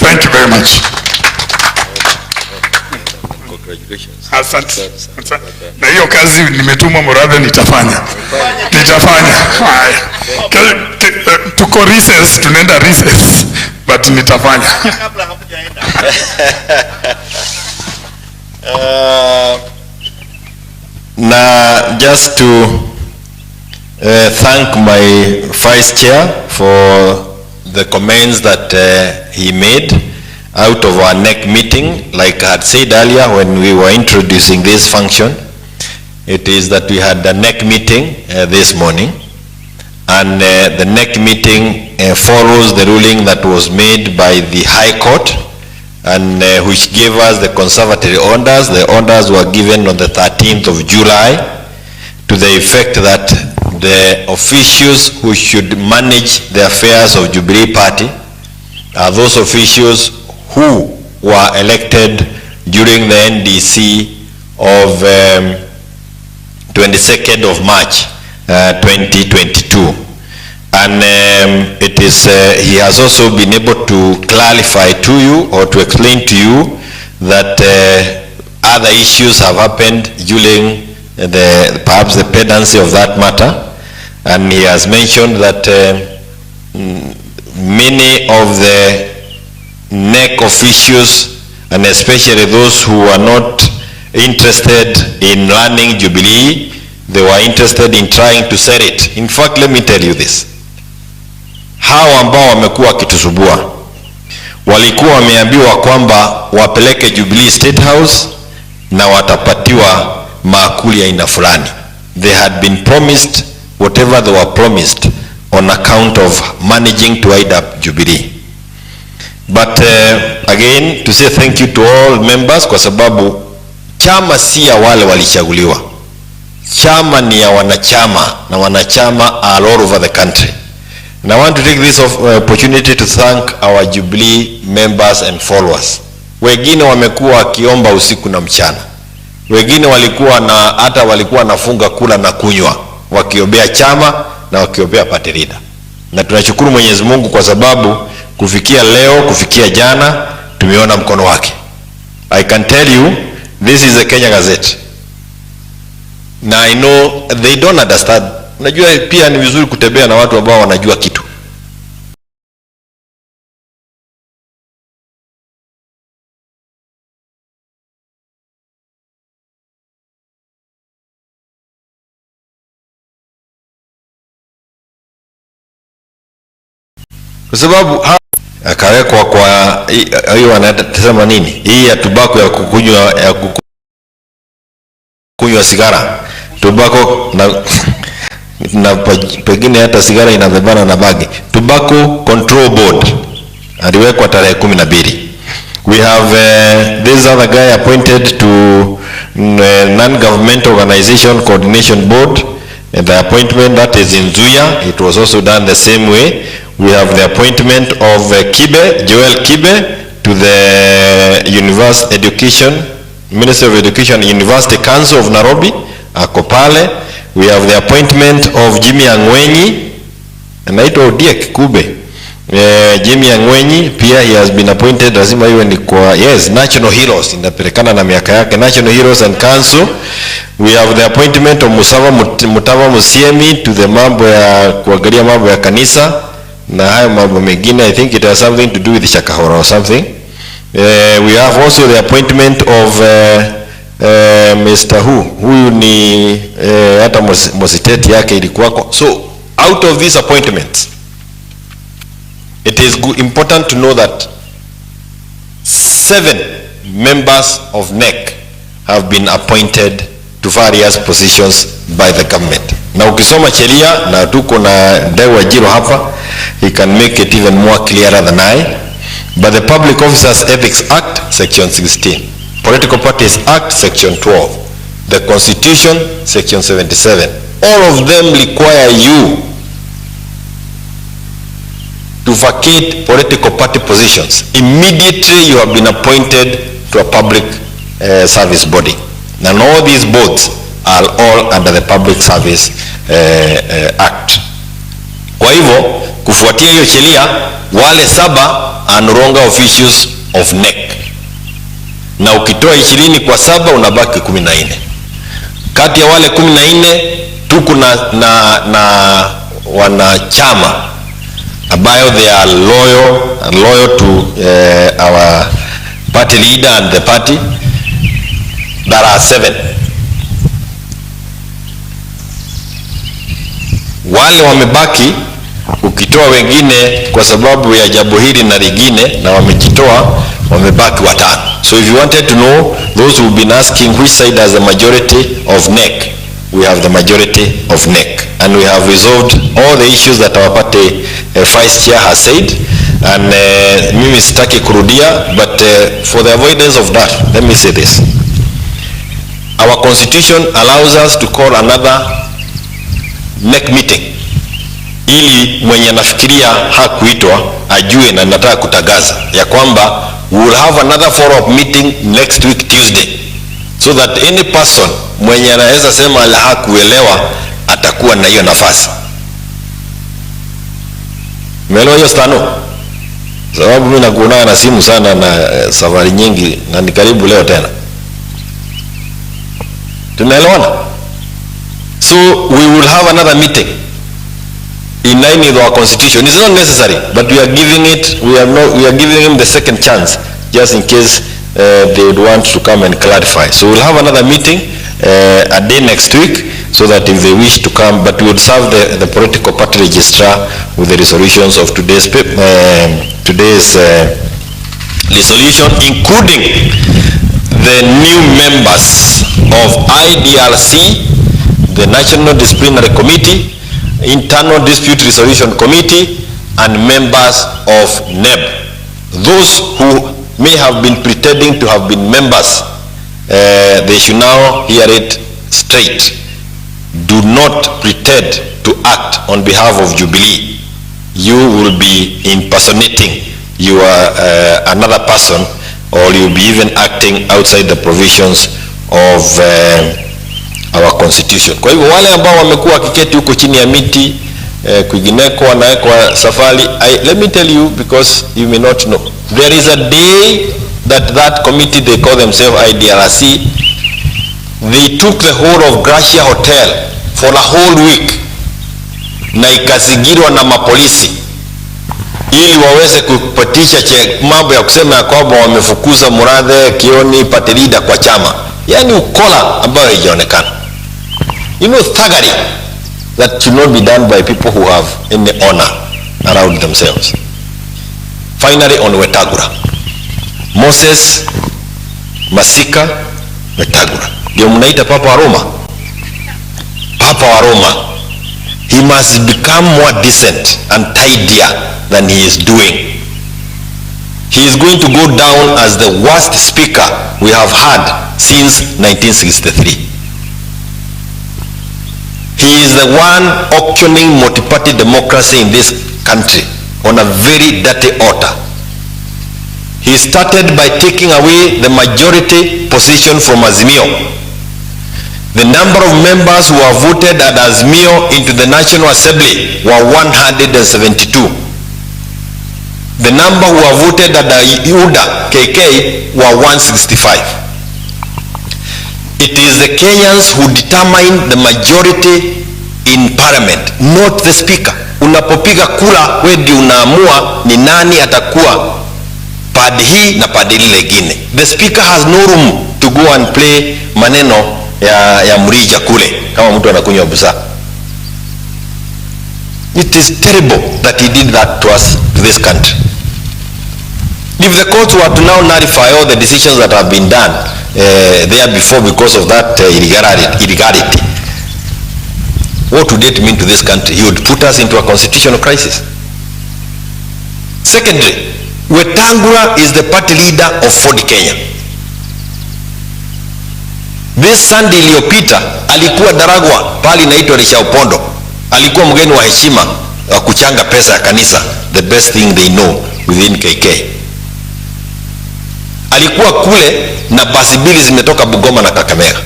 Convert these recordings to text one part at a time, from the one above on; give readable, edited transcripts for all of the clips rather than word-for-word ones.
Thank you very much. Congratulations. Asante. Na hiyo kazi nimetumwa Murathe nitafanya. Haya. Tuko recess, tunaenda recess, but nitafanya. Kabla hamujaenda. Now, just to thank my vice chair for the comments that he made out of our NEC meeting. Like I had said earlier when we were introducing this function, it is that we had a NEC meeting this morning, and the NEC meeting follows the ruling that was made by the High Court, and which gave us the conservatory orders. The orders were given on the 13th of July to the effect that the officials who should manage the affairs of Jubilee Party are those officials who were elected during the NDC of 22nd of March 2022. And it is, he has also been able to clarify to you or to explain to you that other issues have happened during perhaps the pendency of that matter. And he has mentioned that many of the NEC officials, and especially those who are not interested in running Jubilee, they were interested in trying to sell it. In fact, let me tell you this. Hao ambao wamekuwa kitusubua walikuwa wameambiwa kwamba wapeleke Jubilee State House na watapatiwa maakuli ya aina fulani. They had been promised whatever they were promised on account of managing to hide up Jubilee. But again, to say thank you to all members, kwa sababu chama si ya wale walichaguliwa. Chama ni ya wanachama, na wanachama are all over the country. And I want to take this opportunity to thank our Jubilee members and followers. Wengine wamekuwa wakiomba usiku na mchana. Wengine walikuwa na hata walikuwa nafunga kula na kunywa, wakiombea chama na wakiombea party leader. Na tunashukuru Mwenyezi Mungu kwa sababu kufikia leo, kufikia jana, tumeona mkono wake. I can tell you, this is a Kenya Gazette. Na I know they don't understand. Unajua pia ni vizuri kutembea na watu ambao wanajua kitu. Kwa sababu akawekwa kwa hiyo wanasema nini? Hii ya tobacco ya kukunywa sigara. Tobacco na pengine hata sigara inabebana na bagi. Tobacco Control Board aliwekwa tarehe 12. We have this other guy appointed to non-governmental organization coordination board. The appointment that is in Zuya, it was also done the same way. We have the appointment of Joel Kibe to the University Education, Ministry of Education, University Council of Nairobi, Akopale. We have the appointment of Jimmy Angwenyi, anaitwa Odiek Kube. Jimmy Angwenyi, pia he has been appointed, lazima iwe ni kwa, yes, National Heroes, inapelekana na miaka yake, National Heroes and Council. We have the appointment of Mutava Musiemi to the mambo ya, kuangalia mambo ya kanisa, na hayo mambo mengine. I think it has something to do with Shakahora or something. We have also the appointment of Mr. Huyu ni hata mositeti yake ilikuwako. So out of these appointments, it is important to know that 7 members of NEC have been appointed to various positions by the government. Na ukisoma sheria, na tuko na Dewa Jiro hapa, he can make it even more clearer than I. But the Public Officers Ethics Act, Section 16. Political Parties Act, Section 12. The Constitution, Section 77. All of them require you to vacate political party positions immediately you have been appointed to a public service body. And all these boards are all under the Public Service Act. Kwa hivyo, Kufuatia hiyo sheria, wale 7 are no longer officials of NEC. Na ukitoa 20 kwa 7 unabaki 14. Kati ya wale 14 tuko na wanachama ambayo they are loyal to our party leader and the party. There are 7. Wale wamebaki, ukitoa wengine kwa sababu ya jambo hili na lingine na wamejitoa, wamebaki 5. So if you wanted to know, those who have been asking which side has the majority of NEC, we have the majority of NEC, and we have resolved all the issues that our party vice chair has said. And mimi sitaki kurudia, but for the avoidance of that, let me say this. Our constitution allows us to call another NEC meeting, ili mwenye nafikiria hakuitwa ajue na nataka kutangaza ya kwamba we will have another follow-up meeting next week Tuesday, so that any person mwenye anaweza sema hakuelewa atakuwa na hiyo nafasi. Melo hiyo stano, sababu mimi nakuona na simu sana na safari nyingi na ni karibu leo tena. Tunaelewana? So we will have another meeting in line with our constitution. It's not necessary, but we are giving it, we are giving him the second chance, just in case they would want to come and clarify. So we'll have another meeting a day next week, so that if they wish to come, but we would serve the political party registrar with the resolutions of today's resolution, including the new members of IDRC, the National Disciplinary Committee, Internal Dispute Resolution Committee, and members of NEB. Those who may have been pretending to have been members, they should now hear it straight. Do not pretend to act on behalf of Jubilee. You will be impersonating you are another person, or you'll be even acting outside the provisions of our constitution. Kwa hivyo wale ambao wamekuwa wakiketi huko chini ya miti kwingineko wanawekwa safari, let me tell you, because you may not know, there is a day that committee, they call themselves IDRC, they took the whole of Gracia Hotel for a whole week na ikazingirwa na mapolisi ili waweze kupatisha mambo ya kusema ya kwamba wamefukuza Murathe, Kioni, party leader kwa chama. Yani ukola ambayo haijaonekana. You know, thuggery that should not be done by people who have any honor around themselves. Finally, on Wetangula, Moses Masika Wetangula, ndio mnaita Papa wa Roma. Papa wa Roma, he must become more decent and tidier than he is doing. He is going to go down as the worst speaker we have had since 1963. He is the one auctioning multi-party democracy in this country on a very dirty altar. He started by taking away the majority position from Azimio. The number of members who have voted at Azimio into the National Assembly were 172. The number who have voted at the UDA KK were 165. It is the Kenyans who determine the majority in parliament, not the speaker. Unapopiga kura, wewe ndio unaamua ni nani atakuwa padi hii na padi ile lingine. The speaker has no room to go and play maneno ya mrija kule kama mtu anakunywa busa. It is terrible that he did that to us, to this country. If the courts were to now nullify all the decisions that have been done there before because of that illegality, what would it mean to this country? He would put us into a constitutional crisis. Secondly, Wetangula is the party leader of Ford Kenya. This Sunday iliyopita alikuwa Daragwa, pali inaitwa Rishaupondo. Alikuwa mgeni wa heshima wa kuchanga pesa ya kanisa, the best thing they know within KK. Alikuwa kule na basi mbili zimetoka Bungoma na Kakamega.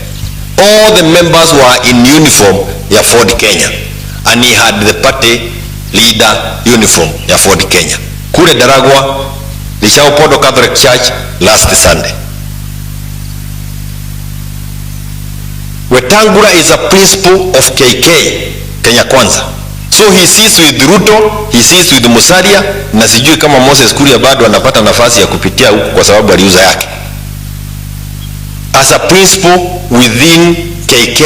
All the members were in uniform ya Ford Kenya, and he had the party leader uniform ya Ford Kenya. Kule Daragwa, Lishaopodo Catholic Church last Sunday. Wetangula is a principal of KK, Kenya Kwanza. So he sits with Ruto, he sits with Musalia, na sijui kama Moses Kuria bado anapata nafasi ya kupitia huku kwa sababu aliuza yake. As a principal within KK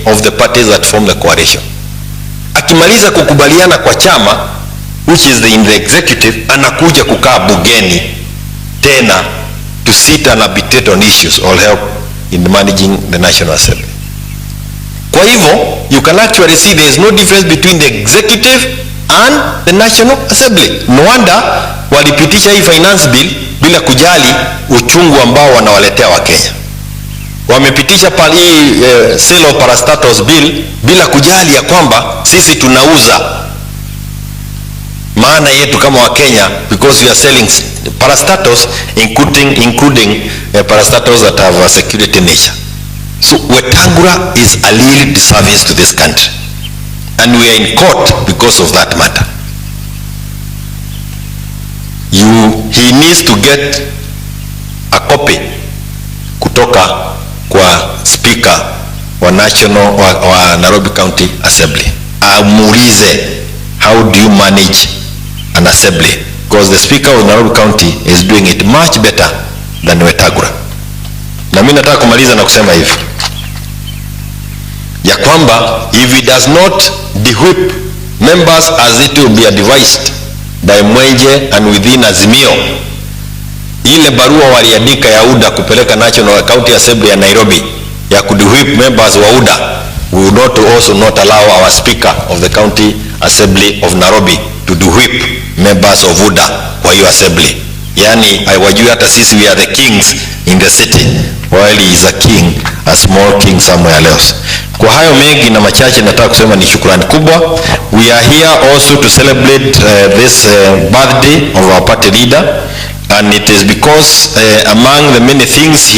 of the parties that form the coalition. Akimaliza kukubaliana kwa chama, which is in the executive, anakuja kukaa bungeni tena to sit and arbitrate on issues or help in managing the National Assembly. Kwa hivyo, you can actually see there is no difference between the executive and the National Assembly. No wonder walipitisha hii finance bill bila kujali uchungu ambao wanawaletea Wakenya. Wamepitisha hii sale of parastatus bill bila kujali ya kwamba sisi tunauza maana yetu kama Wakenya, because we are selling parastatus including parastatus that have a security nature. So Wetangula is a real disservice to this country, and we are in court because of that matter. He needs to get a copy kutoka kwa speaker wa national wa Nairobi County Assembly. Amuulize, how do you manage an assembly? Because the speaker of Nairobi County is doing it much better than Wetangula. Na mimi nataka kumaliza na kusema hivi ya kwamba if he does not de-whip members as it will be advised by Mwenje and within Azimio, ile barua waliandika ya UDA kupeleka National County Assembly ya Nairobi ya kude-whip members wa UDA, we will also not allow our speaker of the County Assembly of Nairobi to de-whip members of UDA kwa hiyo assembly. Yani haiwajui hata sisi we are the kings in the city while he is a king, a small king somewhere else. Kwa hayo mengi na machache nataka kusema ni shukrani kubwa. We are here also to celebrate this birthday of our party leader, and it is because among the many things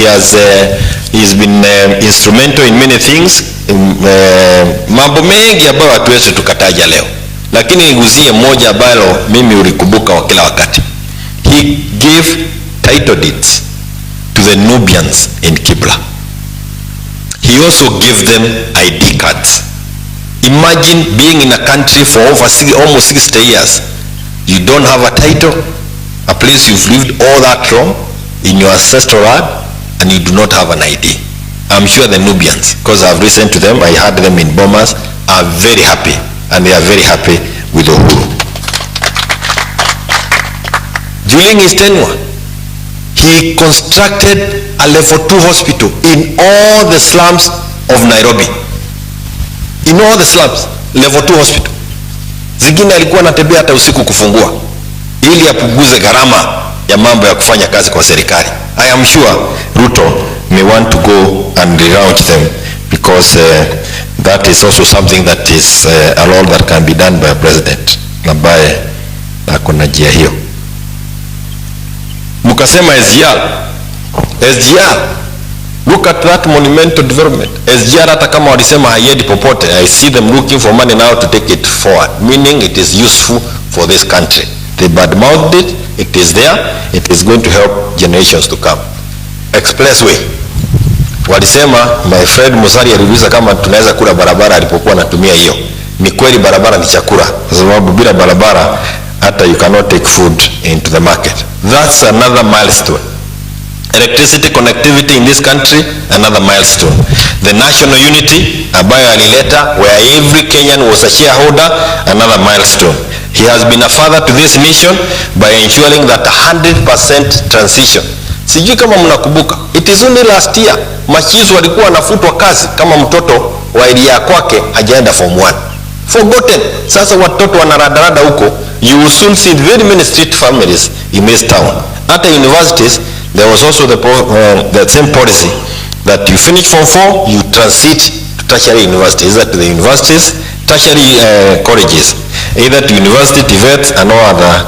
he's been instrumental in many things. Mambo mengi ambayo hatuwezi tukataja leo, lakini niguzie moja ambalo mimi ulikumbuka wa kila wakati. He gave title deeds to the Nubians in Kibra. He also gave them ID cards. Imagine being in a country for almost 60 years. You don't have a title, a place you've lived all that long in your ancestral land, and you do not have an ID. I'm sure the Nubians, because I've listened to them, I heard them in Bomas, are very happy, and they are very happy with Uhuru. During his tenure, he constructed a level 2 hospital in all the slums of Nairobi. In all the slums, level 2 hospital. Zingine alikuwa anatembea hata usiku kufungua ili apunguze gharama ya mambo ya kufanya kazi kwa serikali. I am sure Ruto may want to go and relaunch them, because that is also something that is a role that can be done by a president ambaye akona njia hiyo. Mukasema SGR, look at that monumental development. SGR hata kama walisema haiendi popote, I see them looking for money now to take it forward, meaning it is useful for this country. They badmouthed it, it is there, it is going to help generations to come. Expressway, walisema, my friend Musari aliuliza kama tunaweza kula barabara alipokuwa anatumia hiyo. Ni kweli barabara ni chakula, kwa sababu bila barabara hata you cannot take food into the market. That's another milestone. Electricity connectivity in this country, another milestone. The national unity ambayo alileta, where every Kenyan was a shareholder, another milestone. He has been a father to this nation by ensuring that 100% transition. Sijui kama mnakumbuka, it is only last year machizo walikuwa wanafutwa kazi kama mtoto wa area kwake hajaenda form 1. Forgotten. Sasa watoto wanaradharada huko. You will soon see very many street families in this town. At the universities, there was also the same policy that you finish form 4, you transit to tertiary universities, either to the universities, tertiary colleges, either to university, TVET, and all other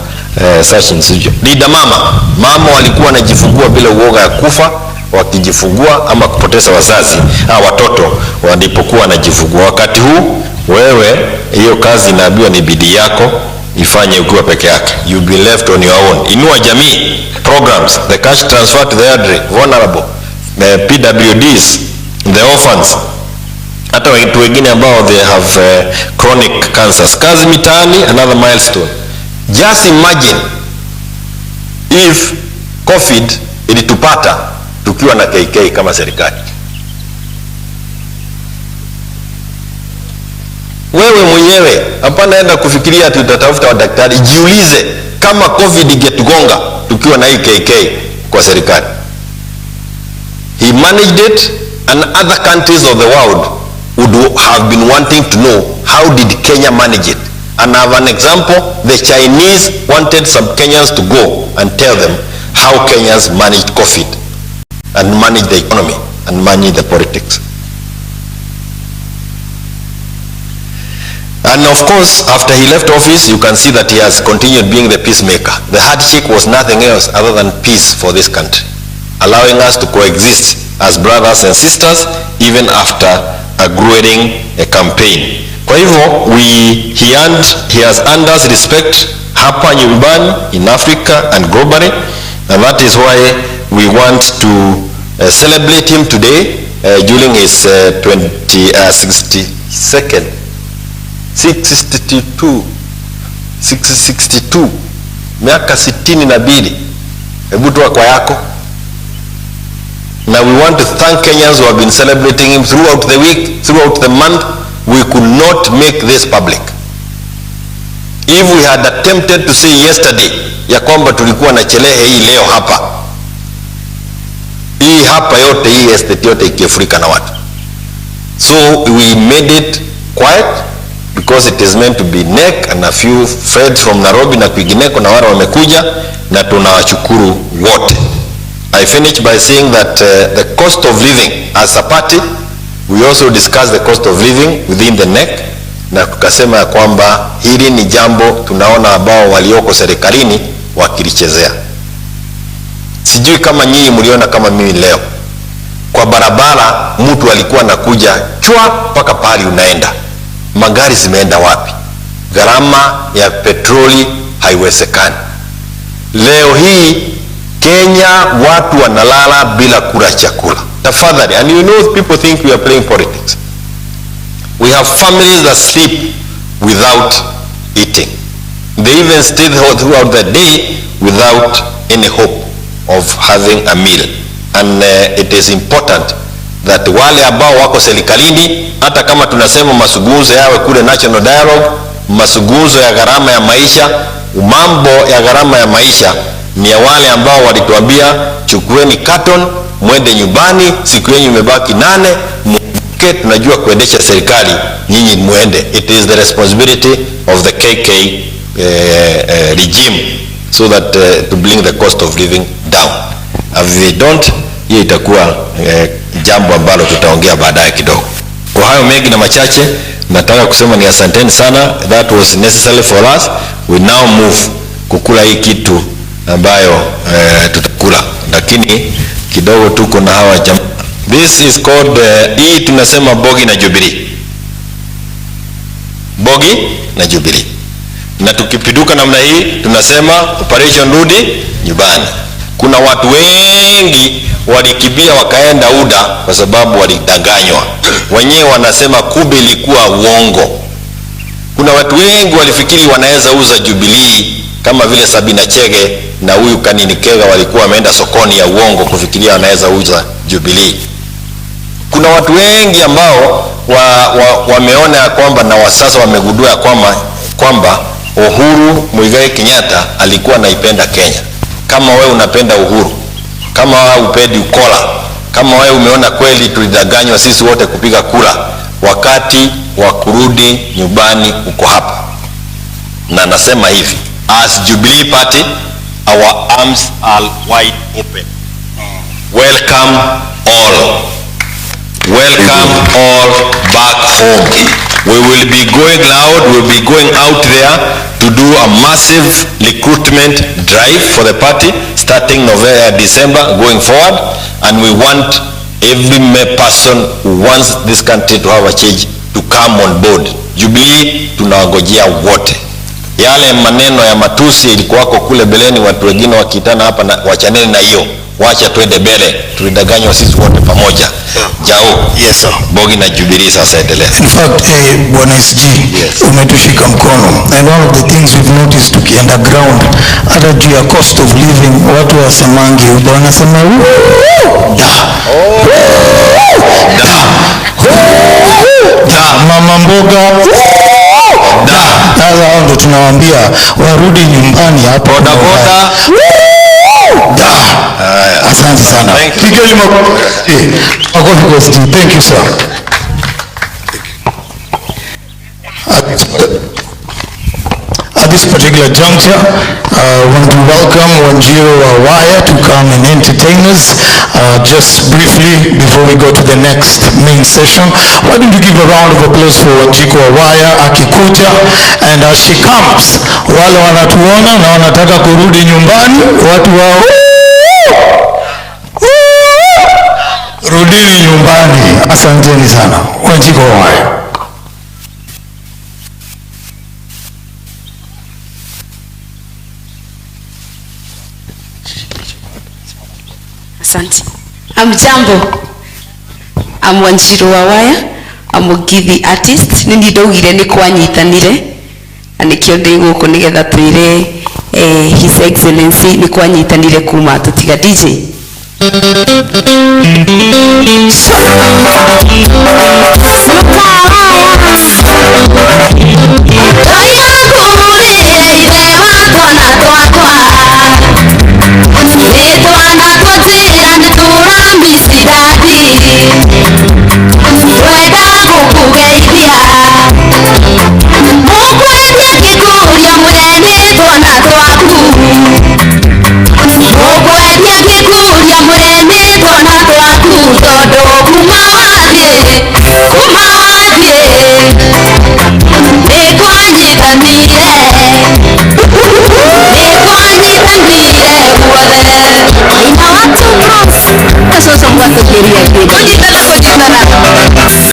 such institutions. Leader mama walikuwa wanajifungua bila uoga ya kufa, wakijifungua ama kupoteza wazazi, watoto walipokuwa wanajifungua. Wakati huu Wewe hiyo kazi inaambiwa ni bidii yako, ifanye ukiwa peke yake. You be left on your own. Inua jamii programs, the cash transfer to the elderly, vulnerable, the PWDs, the orphans, hata watu wengine ambao they have chronic cancers. Kazi mitaani, another milestone. Just imagine if COVID ilitupata tukiwa na KK kama serikali. Wewe mwenyewe hapana enda kufikiria tutatafuta wadaktari. Jiulize kama COVID ingetugonga tukiwa na hii KK kwa serikali. He managed it, and other countries of the world would have been wanting to know how did Kenya manage it. And I have an example. The Chinese wanted some Kenyans to go and tell them how Kenyans managed COVID and managed the economy and managed the politics. And of course, after he left office, you can see that he has continued being the peacemaker. The handshake was nothing else other than peace for this country, allowing us to coexist as brothers and sisters even after a grueling campaign. Kwa hivyo, he has earned us respect hapa nyumbani, in Africa and globally, and that is why we want to celebrate him today during his 62 miaka 62. Hebu toa kwa yako. Now we want to thank Kenyans who have been celebrating him throughout the week, throughout the month. We could not make this public. If we had attempted to say yesterday ya kwamba tulikuwa na chelehe hii leo hapa, hii hapa yote, hii estate yote ikifurika na watu. So we made it quiet because it is meant to be NEC and a few friends from Nairobi na kwingineko, na wale wamekuja na tunawashukuru wote. I finish by saying that the cost of living as a party, we also discussed the cost of living within the NEC, na tukasema ya kwamba hili ni jambo tunaona ambao walioko serikalini wakilichezea. Sijui kama nyinyi mliona kama mimi leo kwa barabara mtu alikuwa anakuja chwa mpaka pali unaenda. Magari zimeenda wapi? Gharama ya petroli haiwezekani. Leo hii Kenya watu wanalala bila kula chakula. Tafadhali, and you know people think we are playing politics. We have families that sleep without eating. They even stay throughout the day without any hope of having a meal. And it is important that wale ambao wako serikalini, hata kama tunasema mazungumzo yawe kule national dialogue, mazungumzo ya gharama ya maisha, mambo ya gharama ya maisha ni ya wale ambao walituambia chukueni carton mwende nyumbani, siku yenu imebaki 8, mke tunajua kuendesha serikali, nyinyi muende. It is the responsibility of the KK regime so that to bring the cost of living down. If they don't, hiyo itakuwa jambo ambalo tutaongea baadaye kidogo. Kwa hayo mengi na machache, nataka kusema ni asanteni sana. That was necessary for us. We now move kukula hii kitu ambayo tutakula, lakini kidogo tuko na hawa jamaa. This is called hii tunasema bogi na Jubilee. Bogi na Jubilee. Na tukipiduka namna hii tunasema operation rudi nyumbani. Kuna watu wengi walikimbia wakaenda UDA kwa sababu walidanganywa. Wenyewe wanasema kumbe ilikuwa uongo. Kuna watu wengi walifikiri wanaweza uza Jubilee kama vile Sabina Chege na huyu Kanini Kega walikuwa wameenda sokoni ya uongo kufikiria wanaweza uza Jubilee. Kuna watu wengi ambao wameona kwamba na wasasa wamegundua kwamba Uhuru Muigai Kenyatta alikuwa anaipenda Kenya. Kama wewe unapenda Uhuru, kama wewe upendi ukola, kama wewe umeona kweli tulidanganywa sisi wote kupiga kura, wakati wa kurudi nyumbani uko hapa. Na nasema hivi, as Jubilee Party, our arms are wide open. Welcome all. Welcome all back home. We will be going loud, we will be going out there to do a massive recruitment drive for the party starting December going forward, and we want every person who wants this country to have a change to come on board. Jubilee tunawangojea wote. Yale maneno ya matusi ilikuwako kule beleni, watu wengine wakitana hapa na wachaneni na hiyo. Wacha twende mbele, tulidanganywa sisi wote pamoja. Jao. Yes sir. Bogi na Jubilee sasa endelea. In fact, Bwana SG, umetushika mkono. And one of the things we've noticed tukienda ground, hata juu ya cost of living, watu wasemangi, wanasema mama mboga sasa hao ndo tunawaambia warudi nyumbani hapo. Boda boda. Asante sana. Kioni makofi. Thank you sir. At this particular juncture, I want to welcome Wanjiru Wawaya to come and entertain us. Just briefly, before we go to the next main session, why don't you give a round of applause for Wanjiru Wawaya akikuja, and as she comes, wale wanatuona na wanataka kurudi nyumbani, watu wao rudini nyumbani. Asanteni sana. Wanjiru Wawaya. Asante. Amjambo. I'm Wanjiru Wawaya. I'm a Mugithi artist. Nini ndogire ni kwanyitanire. Anikio ndi guku nigetha twire His Excellency ni kwanyitanire kuma tutiga DJ.